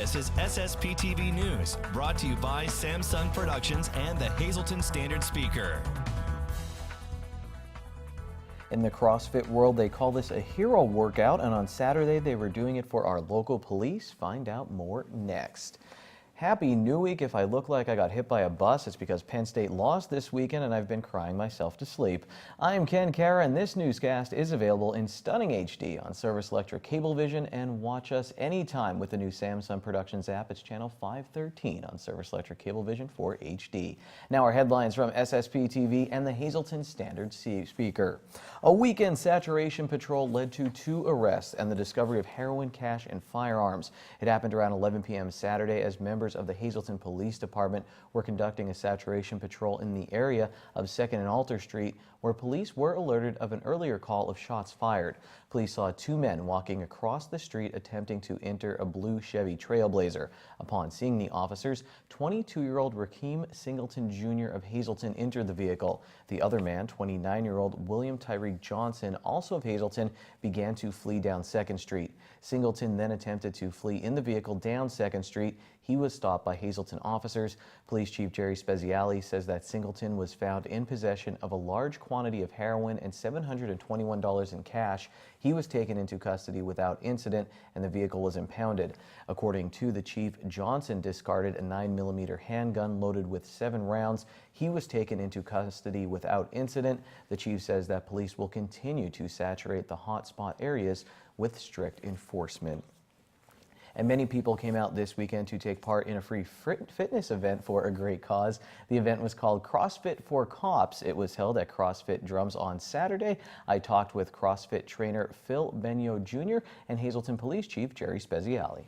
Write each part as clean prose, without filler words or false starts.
This is SSPTV News, brought to you by Samsung Productions and the Hazleton Standard Speaker. In the CrossFit world, they call this a hero workout, and on Saturday they were doing it for our local police. Find out more next. Happy New Week. If I look like I got hit by a bus, it's because Penn State lost this weekend and I've been crying myself to sleep. I'm Ken Kara, and this newscast is available in stunning HD on Service Electric Cablevision, and watch us anytime with the new Samsung Productions app. It's channel 513 on Service Electric Cablevision for HD. Now our headlines from SSPTV and the Hazleton Standard Speaker. A weekend saturation patrol led to 2 arrests and the discovery of heroin, cash, and firearms. It happened around 11 p.m. Saturday as members of the Hazleton Police Department were conducting a saturation patrol in the area of 2nd and Alter Street, where police were alerted of an earlier call of shots fired. Police saw 2 men walking across the street attempting to enter a blue Chevy Trailblazer. Upon seeing the officers, 22-year-old Rakeem Singleton Jr. of Hazleton entered the vehicle. The other man, 29-year-old William Tyreek Johnson, also of Hazleton, began to flee down 2nd Street. Singleton then attempted to flee in the vehicle down 2nd Street. He was stopped by Hazleton officers. Police Chief Jerry Speziale says that Singleton was found in possession of a large quantity of heroin and $721 in cash. He was taken into custody without incident and the vehicle was impounded. According to the chief, Johnson discarded a 9mm handgun loaded with 7 rounds. He was taken into custody without incident. The chief says that police will continue to saturate the hotspot areas with strict enforcement. And many people came out this weekend to take part in a free fitness event for a great cause. The event was called CrossFit for Cops. It was held at CrossFit Drums on Saturday. I talked with CrossFit trainer Phil Benio Jr. and Hazleton Police Chief Jerry Speziale.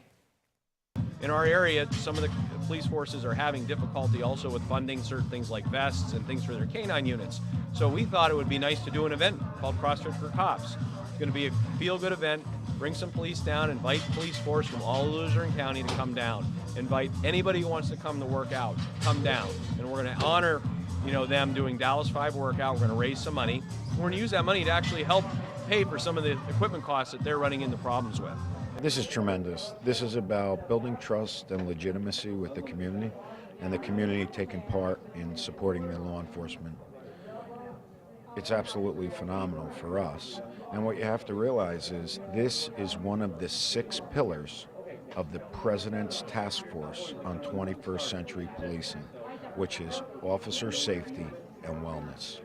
In our area, some of the police forces are having difficulty also with funding certain things like vests and things for their canine units. So we thought it would be nice to do an event called CrossFit for Cops. It's going to be a feel-good event. Bring some police down, invite police force from all of Luzerne County to come down. Invite anybody who wants to come to work out, come down. And we're going to honor, them doing Dallas 5 workout. We're going to raise some money. We're going to use that money to actually help pay for some of the equipment costs that they're running into problems with. This is tremendous. This is about building trust and legitimacy with the community, and the community taking part in supporting the law enforcement. It's absolutely phenomenal for us. And what you have to realize is this is one of the 6 pillars of the President's Task Force on 21st Century Policing, which is officer safety and wellness.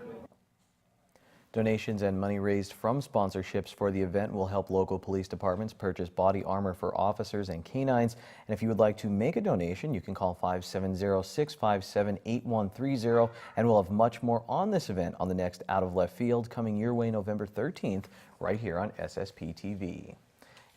Donations and money raised from sponsorships for the event will help local police departments purchase body armor for officers and canines. And if you would like to make a donation, you can call 570-657-8130. And we'll have much more on this event on the next Out of Left Field, coming your way November 13th, right here on SSPTV.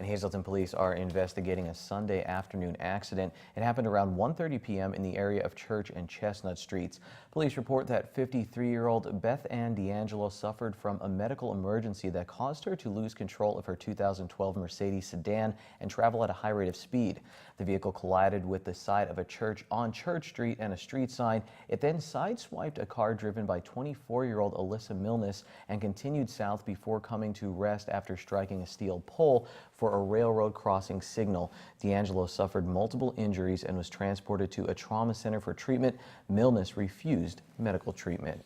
And Hazleton police are investigating a Sunday afternoon accident. It happened around 1:30 p.m. in the area of Church and Chestnut Streets. Police report that 53-year-old Beth Ann D'Angelo suffered from a medical emergency that caused her to lose control of her 2012 Mercedes sedan and travel at a high rate of speed. The vehicle collided with the side of a church on Church Street and a street sign. It then sideswiped a car driven by 24-year-old Alyssa Milnes and continued south before coming to rest after striking a steel pole for a railroad crossing signal. D'Angelo suffered multiple injuries and was transported to a trauma center for treatment. Milnes refused medical treatment.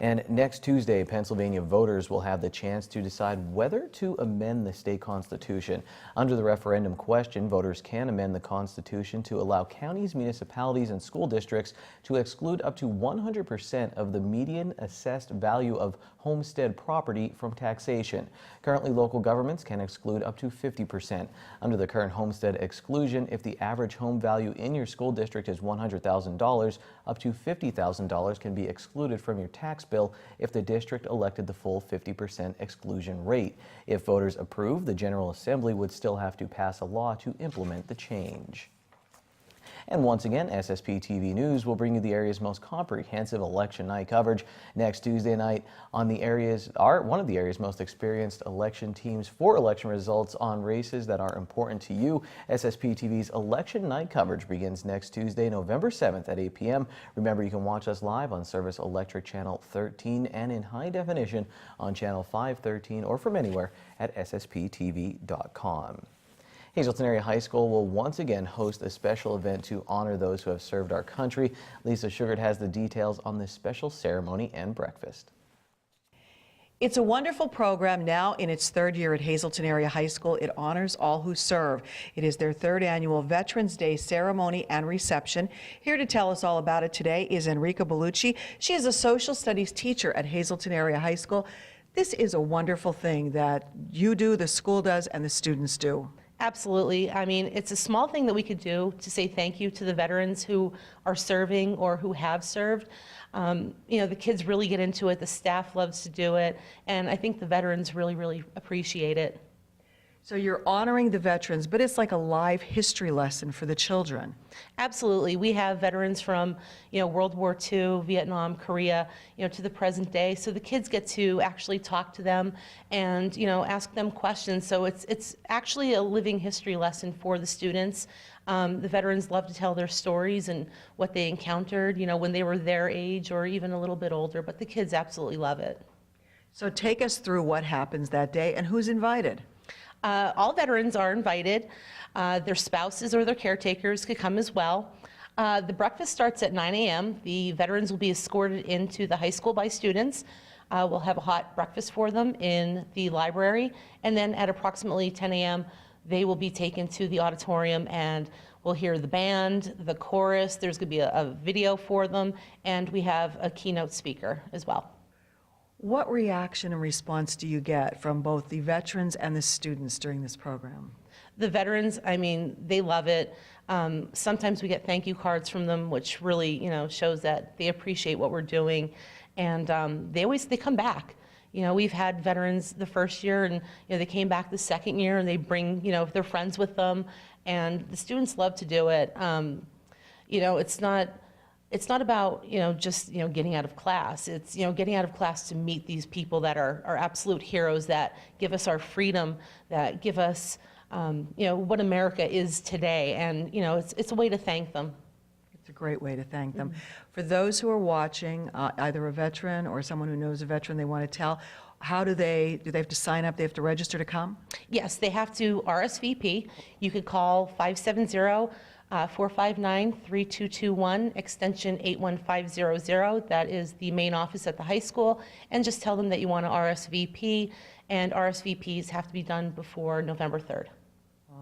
And next Tuesday, Pennsylvania voters will have the chance to decide whether to amend the state constitution. Under the referendum question, voters can amend the constitution to allow counties, municipalities, and school districts to exclude up to 100% of the median assessed value of homestead property from taxation. Currently, local governments can exclude up to 50%. Under the current homestead exclusion, if the average home value in your school district is $100,000, up to $50,000 can be excluded from your tax bill if the district elected the full 50% exclusion rate. If voters approve, the General Assembly would still have to pass a law to implement the change. And once again, SSPTV News will bring you the area's most comprehensive election night coverage next Tuesday night on one of the area's most experienced election teams for election results on races that are important to you. SSPTV's election night coverage begins next Tuesday, November 7th at 8 p.m. Remember, you can watch us live on Service Electric Channel 13 and in high definition on Channel 513 or from anywhere at ssptv.com. Hazleton Area High School will once again host a special event to honor those who have served our country. Lisa Sugart has the details on this special ceremony and breakfast. It's a wonderful program now in its third year at Hazleton Area High School. It honors all who serve. It is their third annual Veterans Day ceremony and reception. Here to tell us all about it today is Enrica Bellucci. She is a social studies teacher at Hazleton Area High School. This is a wonderful thing that you do, the school does, and the students do. Absolutely. I mean, it's a small thing that we could do to say thank you to the veterans who are serving or who have served. You know, the kids really get into it, the staff loves to do it, and I think the veterans really, really appreciate it. So you're honoring the veterans, but it's like a live history lesson for the children. Absolutely. We have veterans from, you know, World War II, Vietnam, Korea, you know, to the present day. So the kids get to actually talk to them and, you know, ask them questions. So it's actually a living history lesson for the students. The veterans love to tell their stories and what they encountered, you know, when they were their age or even a little bit older, but the kids absolutely love it. So take us through what happens that day and who's invited. All veterans are invited. Their spouses or their caretakers could come as well. The breakfast starts at 9 a.m. The veterans will be escorted into the high school by students. We'll have a hot breakfast for them in the library, and then at approximately 10 a.m. they will be taken to the auditorium and we'll hear the band, the chorus. There's going to be a video for them, and we have a keynote speaker as well. What reaction and response do you get from both the veterans and the students during this program? The veterans, I mean, they love it. Sometimes we get thank you cards from them, which really, you know, shows that they appreciate what we're doing, and they come back. You know, we've had veterans the first year, and you know, they came back the second year, and they bring, you know, their friends with them, and the students love to do it. You know, it's not about, you know, just, you know, getting out of class. It's, you know, getting out of class to meet these people that are absolute heroes, that give us our freedom, that give us, you know, what America is today. And, you know, it's a way to thank them. It's a great way to thank them. For those who are watching, either a veteran or someone who knows a veteran they want to tell, how do they have to sign up? They have to register to come? Yes, they have to RSVP. You could call 570-459-3221, extension 81500. That is the main office at the high school. And just tell them that you want to RSVP, and RSVPs have to be done before November 3rd.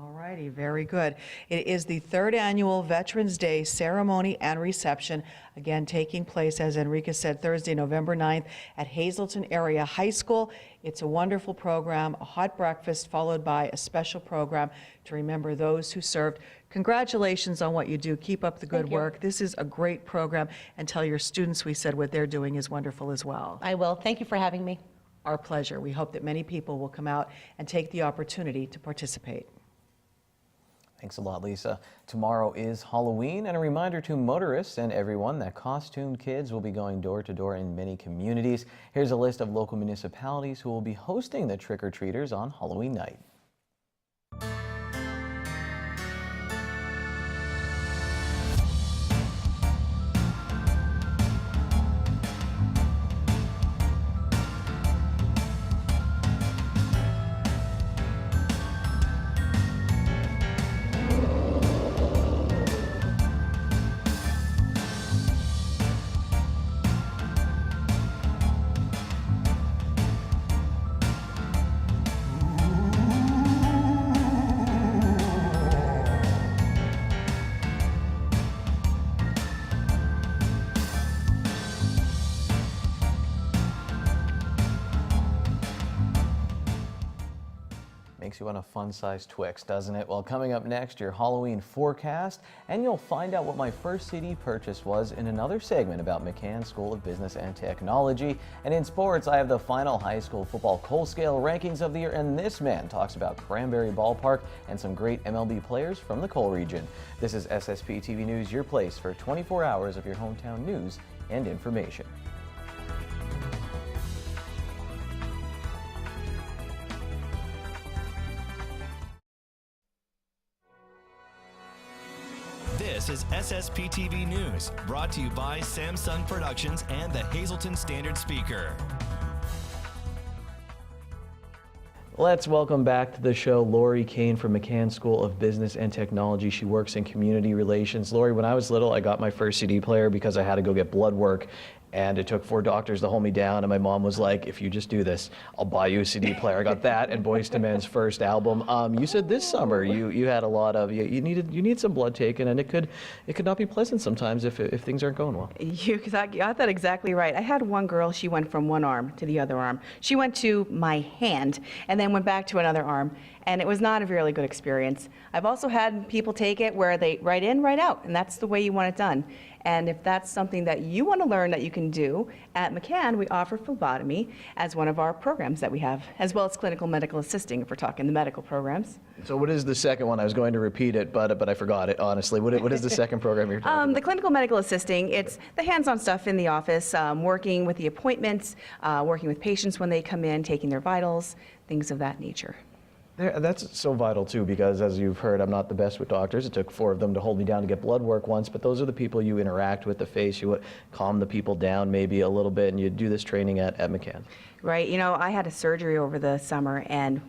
All righty, very good. It is the third annual Veterans Day ceremony and reception, again taking place, as Enrica said, Thursday, November 9th at Hazleton Area High School. It's a wonderful program, a hot breakfast followed by a special program to remember those who served. Congratulations on what you do. Keep up the good work. This is a great program, and tell your students we said what they're doing is wonderful as well. I will. Thank you for having me. Our pleasure. We hope that many people will come out and take the opportunity to participate. Thanks a lot, Lisa. Tomorrow is Halloween, and a reminder to motorists and everyone that costumed kids will be going door to door in many communities. Here's a list of local municipalities who will be hosting the trick-or-treaters on Halloween night. Makes you want a fun-sized Twix, doesn't it? Well, coming up next, your Halloween forecast, and you'll find out what my first CD purchase was in another segment about McCann School of Business and Technology. And in sports, I have the final high school football Kohl Scale rankings of the year, and this man talks about Cranberry Ballpark and some great MLB players from the Kohl region. This is SSPTV News, your place for 24 hours of your hometown news and information. This is SSPTV News, brought to you by Samsung Productions and the Hazleton Standard Speaker. Let's welcome back to the show Lori Kane from McCann School of Business and Technology. She works in community relations. Lori, when I was little, I got my first CD player because I had to go get blood work. And it took 4 doctors to hold me down, and my mom was like, if you just do this, I'll buy you a CD player. I got that and Boyz II Men's first album. You said this summer you had a lot of, you need some blood taken, and it could not be pleasant sometimes if things aren't going well. You got that exactly right. I had one girl, she went from one arm to the other arm. She went to my hand and then went back to another arm, and it was not a really good experience. I've also had people take it where they right in, right out, and that's the way you want it done. And if that's something that you want to learn that you can do, at McCann, we offer phlebotomy as one of our programs that we have, as well as clinical medical assisting, if we're talking the medical programs. So what is the second one? I was going to repeat it, but I forgot it, honestly. What is the second program you're talking about? The clinical medical assisting, it's the hands-on stuff in the office, working with the appointments, working with patients when they come in, taking their vitals, things of that nature. That's so vital too, because as you've heard, I'm not the best with doctors. It took 4 of them to hold me down to get blood work once, but those are the people you interact with, the face, you calm the people down maybe a little bit, and you do this training at McCann. Right, you know, I had a surgery over the summer, and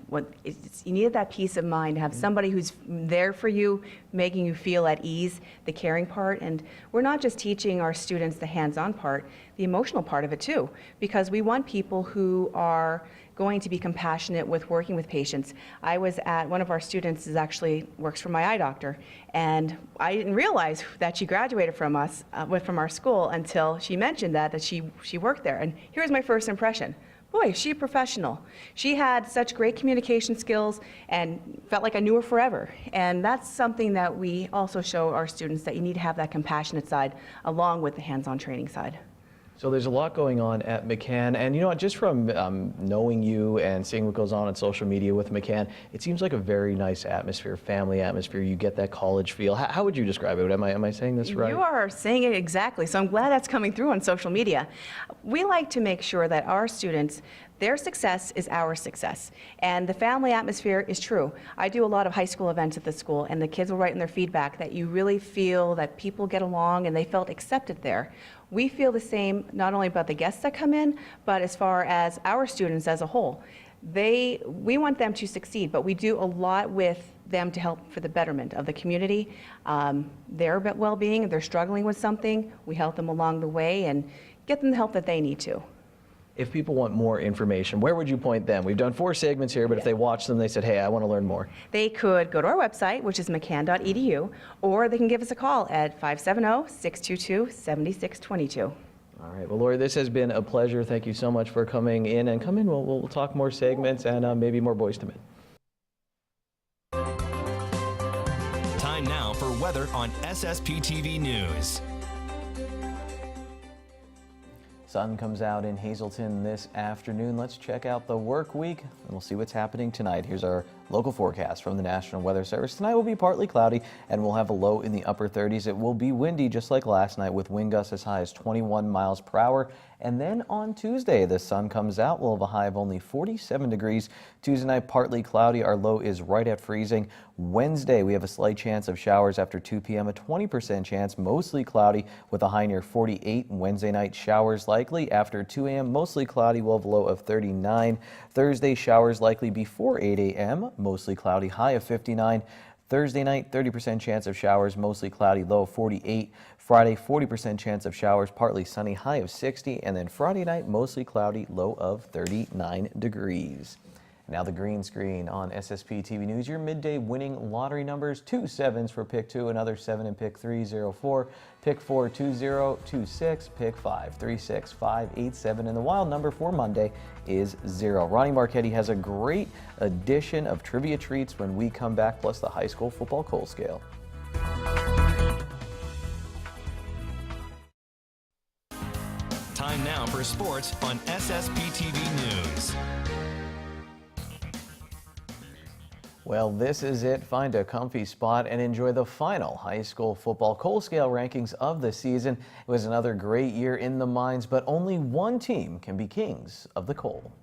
you needed that peace of mind to have somebody who's there for you, making you feel at ease, the caring part. And we're not just teaching our students the hands-on part, the emotional part of it too, because we want people who are going to be compassionate with working with patients. I was at, one of our students actually works for my eye doctor, and I didn't realize that she graduated from us, from our school, until she mentioned that she worked there. And here's my first impression. Boy, is she a professional. She had such great communication skills and felt like I knew her forever. And that's something that we also show our students, that you need to have that compassionate side along with the hands-on training side. So there's a lot going on at McCann, and you know what, just from knowing you and seeing what goes on social media with McCann, it seems like a very nice atmosphere, family atmosphere. You get that college feel. How would you describe it? Am I saying this right? You are saying it exactly, so I'm glad that's coming through on social media. We like to make sure that our students, their success is our success. And the family atmosphere is true. I do a lot of high school events at the school, and the kids will write in their feedback that you really feel that people get along and they felt accepted there. We feel the same not only about the guests that come in, but as far as our students as a whole. We want them to succeed, but we do a lot with them to help for the betterment of the community, their well-being. If they're struggling with something, we help them along the way and get them the help that they need to. If people want more information, where would you point them? We've done 4 segments here, but if they watch them, they said, hey, I want to learn more. They could go to our website, which is mccann.edu, or they can give us a call at 570-622-7622. All right. Well, Lori, this has been a pleasure. Thank you so much for coming in. And come in, we'll talk more segments and maybe more Boyz II Men. Time now for weather on SSPTV News. Sun comes out in Hazleton this afternoon. Let's check out the work week and we'll see what's happening tonight. Here's our local forecast from the National Weather Service. Tonight will be partly cloudy and we'll have a low in the upper 30s. It will be windy just like last night with wind gusts as high as 21 miles per hour. And then on Tuesday, the sun comes out. We'll have a high of only 47 degrees. Tuesday night, partly cloudy. Our low is right at freezing. Wednesday, we have a slight chance of showers after 2 p.m., a 20% chance, mostly cloudy with a high near 48. Wednesday night, showers likely after 2 a.m., mostly cloudy. We'll have a low of 39. Thursday, showers likely before 8 a.m., mostly cloudy, high of 59. Thursday night, 30% chance of showers, mostly cloudy, low of 48. Friday, 40% chance of showers, partly sunny, high of 60. And then Friday night, mostly cloudy, low of 39 degrees. Now the green screen on SSPTV News. Your midday winning lottery numbers: 2 7s for pick 2, another 7 in pick 3, 04, pick 4, 20, 26, pick 5, 36, 5, 8, 7, and the wild number for Monday is 0. Ronnie Marchetti has a great edition of trivia treats when we come back, plus the high school football Kohl scale. Time now for sports on SSPTV News. Well, this is it. Find a comfy spot and enjoy the final high school football Kohl scale rankings of the season. It was another great year in the mines, but only one team can be kings of the Kohl.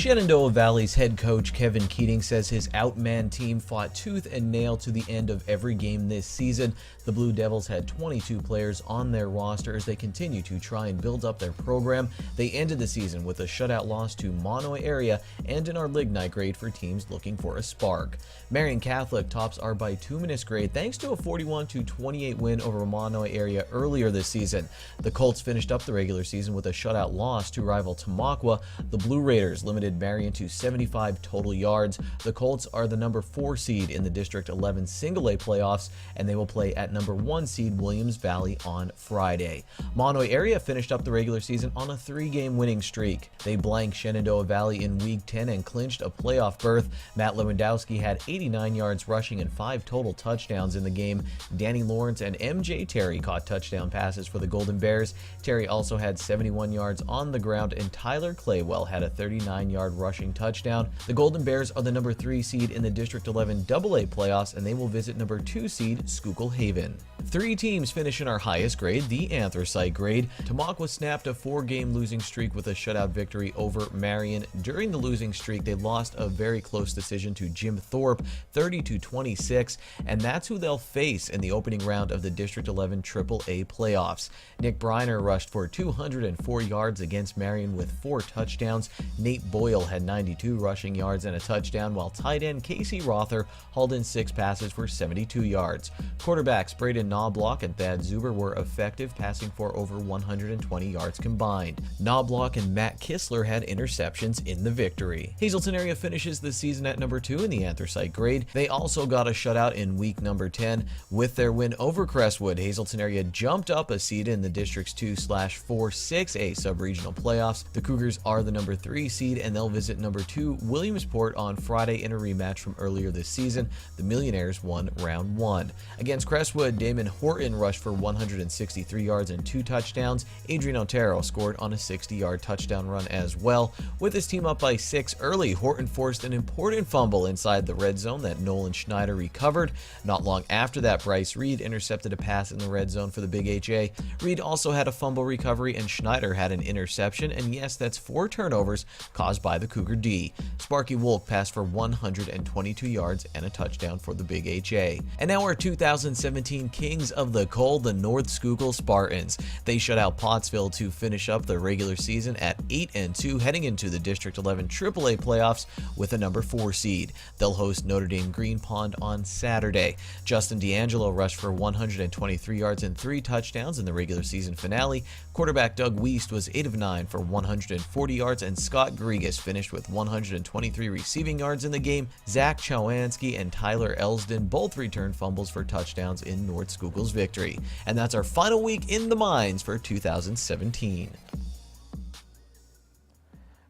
Shenandoah Valley's head coach Kevin Keating says his outman team fought tooth and nail to the end of every game this season. The Blue Devils had 22 players on their roster as they continue to try and build up their program. They ended the season with a shutout loss to Monomoy area and in our lignite grade for teams looking for a spark. Marion Catholic tops our bituminous grade thanks to a 41-28 win over Monomoy area earlier this season. The Colts finished up the regular season with a shutout loss to rival Tamaqua. The Blue Raiders limited Marion to 75 total yards. The Colts are the number 4 seed in the District 11 Single-A playoffs, and they will play at number 1 seed Williams Valley on Friday. Monomoy area finished up the regular season on a 3-game winning streak. They blanked Shenandoah Valley in Week 10 and clinched a playoff berth. Matt Lewandowski had 89 yards rushing and 5 total touchdowns in the game. Danny Lawrence and MJ Terry caught touchdown passes for the Golden Bears. Terry also had 71 yards on the ground, and Tyler Claywell had a 39-yard rushing touchdown. The Golden Bears are the number 3 seed in the District 11 AA playoffs, and they will visit number 2 seed Schuylkill Haven. 3 teams finish in our highest grade, the anthracite grade. Tamaqua snapped a 4-game losing streak with a shutout victory over Marion. During the losing streak, they lost a very close decision to Jim Thorpe, 30-26, and that's who they'll face in the opening round of the District 11 AAA playoffs. Nick Briner rushed for 204 yards against Marion with 4 touchdowns. Nate Boyle had 92 rushing yards and a touchdown, while tight end Casey Rother hauled in 6 passes for 72 yards. Quarterbacks Braden Knobloch and Thad Zuber were effective, passing for over 120 yards combined. Knobloch and Matt Kistler had interceptions in the victory. Hazleton area finishes the season at number 2 in the anthracite grade. They also got a shutout in week number 10. With their win over Crestwood, Hazleton area jumped up a seed in the District's 2/4 6A sub-regional playoffs. The Cougars are the number 3 seed, and they'll visit number 2 Williamsport on Friday in a rematch from earlier this season. The Millionaires won round 1. Against Crestwood, Damon Horton rushed for 163 yards and 2 touchdowns. Adrian Otero scored on a 60-yard touchdown run as well. With his team up by 6 early, Horton forced an important fumble inside the red zone that Nolan Schneider recovered. Not long after that, Bryce Reed intercepted a pass in the red zone for the Big HA. Reed also had a fumble recovery, and Schneider had an interception, and yes, that's 4 turnovers caused by the Cougar D. Sparky Wolk passed for 122 yards and a touchdown for the Big HA. And now our 2017 Kings of the Coal, the North Schuylkill Spartans. They shut out Pottsville to finish up the regular season at 8-2, heading into the District 11 AAA playoffs with a number 4 seed. They'll host Notre Dame Green Pond on Saturday. Justin D'Angelo rushed for 123 yards and 3 touchdowns in the regular season finale. Quarterback Doug Wiest was 8 of 9 for 140 yards, and Scott Grigas finished with 123 receiving yards in the game. Zach Chowanski and Tyler Elsden both returned fumbles for touchdowns in North Schuylkill's victory. And that's our final week in the mines for 2017.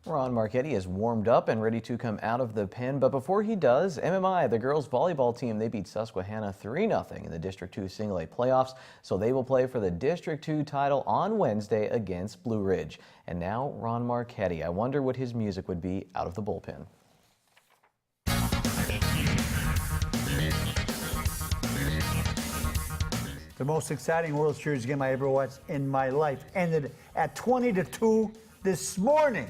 Ron Marchetti is warmed up and ready to come out of the pen, but before he does, MMI, the girls volleyball team, they beat Susquehanna 3-0 in the District 2 Single-A playoffs, so they will play for the District 2 title on Wednesday against Blue Ridge. And now, Ron Marchetti. I wonder what his music would be out of the bullpen. The most exciting World Series game I ever watched in my life ended at 20-2 this morning.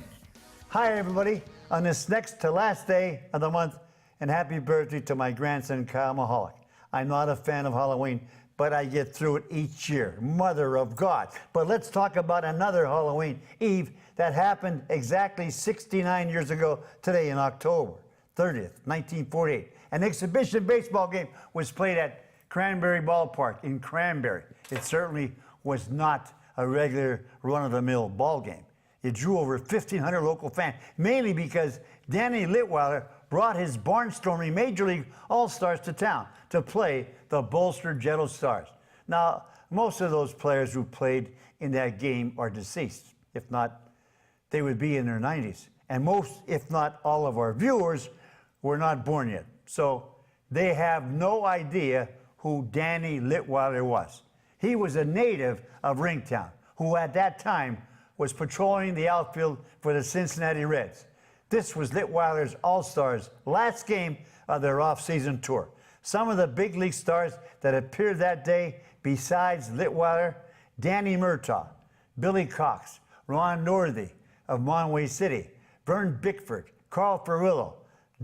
Hi, everybody, on this next to last day of the month, and happy birthday to my grandson, Kyle Mahalik. I'm not a fan of Halloween, but I get through it each year. Mother of God. But let's talk about another Halloween Eve that happened exactly 69 years ago today in October 30th, 1948. An exhibition baseball game was played at Cranberry Ballpark in Cranberry. It certainly was not a regular run-of-the-mill ball game. It drew over 1,500 local fans, mainly because Danny Litweiler brought his barnstorming Major League All-Stars to town to play the bolstered Jetto Stars. Now, most of those players who played in that game are deceased. If not, they would be in their 90s. And most, if not all of our viewers, were not born yet. So they have no idea who Danny Litweiler was. He was a native of Ringtown, who at that time was patrolling the outfield for the Cincinnati Reds. This was Litweiler's All-Stars' last game of their off-season tour. Some of the big league stars that appeared that day, besides Litweiler, Danny Murtaugh, Billy Cox, Ron Northey of Monway City, Vern Bickford, Carl Ferrillo,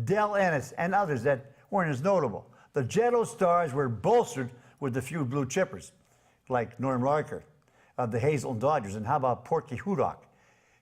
Del Ennis, and others that weren't as notable. The Jetto Stars were bolstered with a few blue chippers, like Norm Larker of the Hazelton Dodgers, and how about Porky Hudock?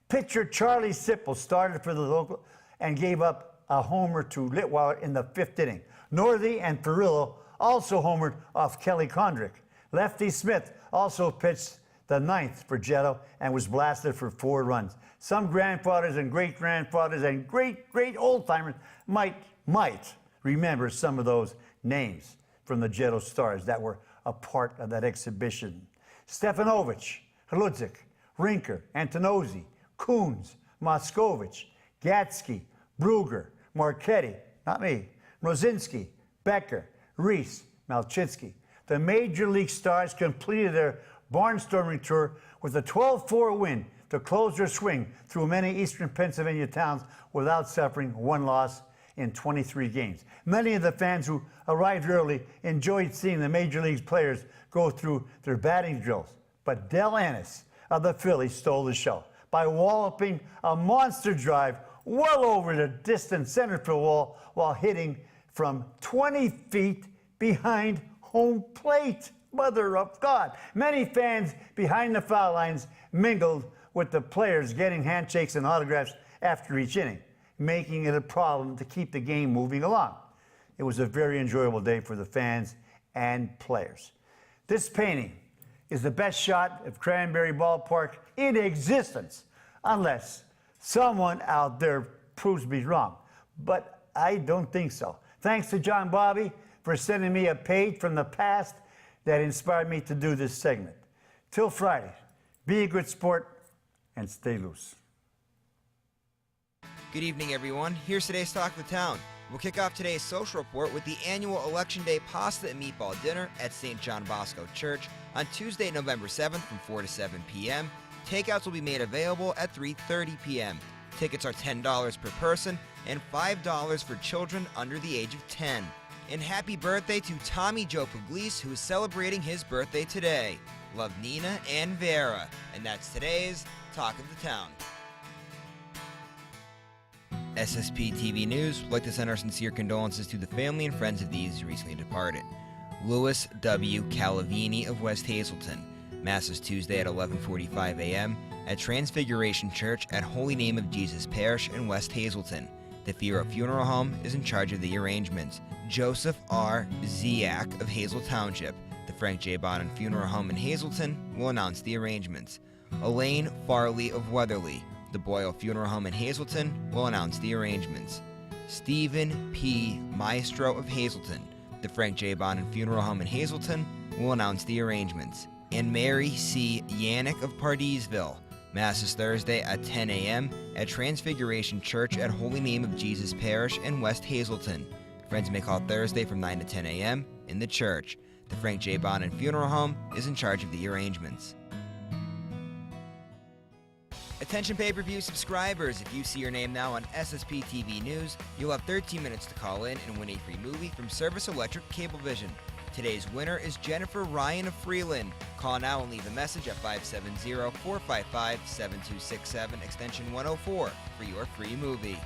Pitcher Charlie Sipple started for the local and gave up a homer to Litwauer in the 5th inning. Northey and Ferrillo also homered off Kelly Condrick. Lefty Smith also pitched the 9th for Jetto and was blasted for 4 runs. Some grandfathers and great-grandfathers and great old-timers might remember some of those names from the Jetto Stars that were a part of that exhibition. Stefanovich, Hludzik, Rinker, Antonozzi, Coons, Moscovich, Gatsky, Bruger, Marchetti, not me, Rosinski, Becker, Reese, Malchinsky. The Major League Stars completed their barnstorming tour with a 12-4 win to close their swing through many eastern Pennsylvania towns without suffering 1 loss in 23 games. Many of the fans who arrived early enjoyed seeing the Major League players go through their batting drills. But Del Ennis of the Phillies stole the show by walloping a monster drive well over the distant center field wall while hitting from 20 feet behind home plate. Mother of God. Many fans behind the foul lines mingled with the players, getting handshakes and autographs after each inning, making it a problem to keep the game moving along. It was a very enjoyable day for the fans and players. This painting is the best shot of Cranberry Ballpark in existence, unless someone out there proves me wrong. But I don't think so. Thanks to John Bobby for sending me a page from the past that inspired me to do this segment. Till Friday, be a good sport and stay loose. Good evening, everyone. Here's today's Talk of the Town. We'll kick off today's social report with the annual Election Day Pasta and Meatball Dinner at St. John Bosco Church on Tuesday, November 7th from 4 to 7 p.m. Takeouts will be made available at 3:30 p.m. Tickets are $10 per person and $5 for children under the age of 10. And happy birthday to Tommy Joe Pugliese, who is celebrating his birthday today. Love, Nina and Vera. And that's today's Talk of the Town. SSPTV News would like to send our sincere condolences to the family and friends of these recently departed. Louis W. Calavini of West Hazelton. Mass is Tuesday at 11:45 a.m. at Transfiguration Church at Holy Name of Jesus Parish in West Hazelton. The Fira Funeral Home is in charge of the arrangements. Joseph R. Ziak of Hazel Township, the Frank J. Bonham Funeral Home in Hazelton, will announce the arrangements. Elaine Farley of Weatherly, the Boyle Funeral Home in Hazelton, will announce the arrangements. Stephen P. Maestro of Hazelton, the Frank J. Bonham Funeral Home in Hazelton, will announce the arrangements. And Mary C. Yannick of Pardisville. Mass is Thursday at 10 a.m. at Transfiguration Church at Holy Name of Jesus Parish in West Hazelton. Friends may call Thursday from 9 to 10 a.m. in the church. The Frank J. Bonham Funeral Home is in charge of the arrangements. Attention pay-per-view subscribers, if you see your name now on SSPTV News, you'll have 13 minutes to call in and win a free movie from Service Electric Cablevision. Today's winner is Jennifer Ryan of Freeland. Call now and leave a message at 570-455-7267, extension 104 for your free movie.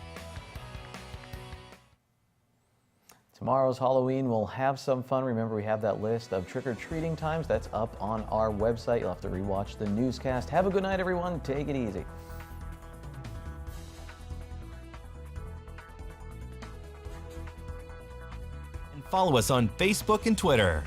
Tomorrow's Halloween, we'll have some fun. Remember, we have that list of trick-or-treating times. That's up on our website. You'll have to rewatch the newscast. Have a good night, everyone. Take it easy. And follow us on Facebook and Twitter.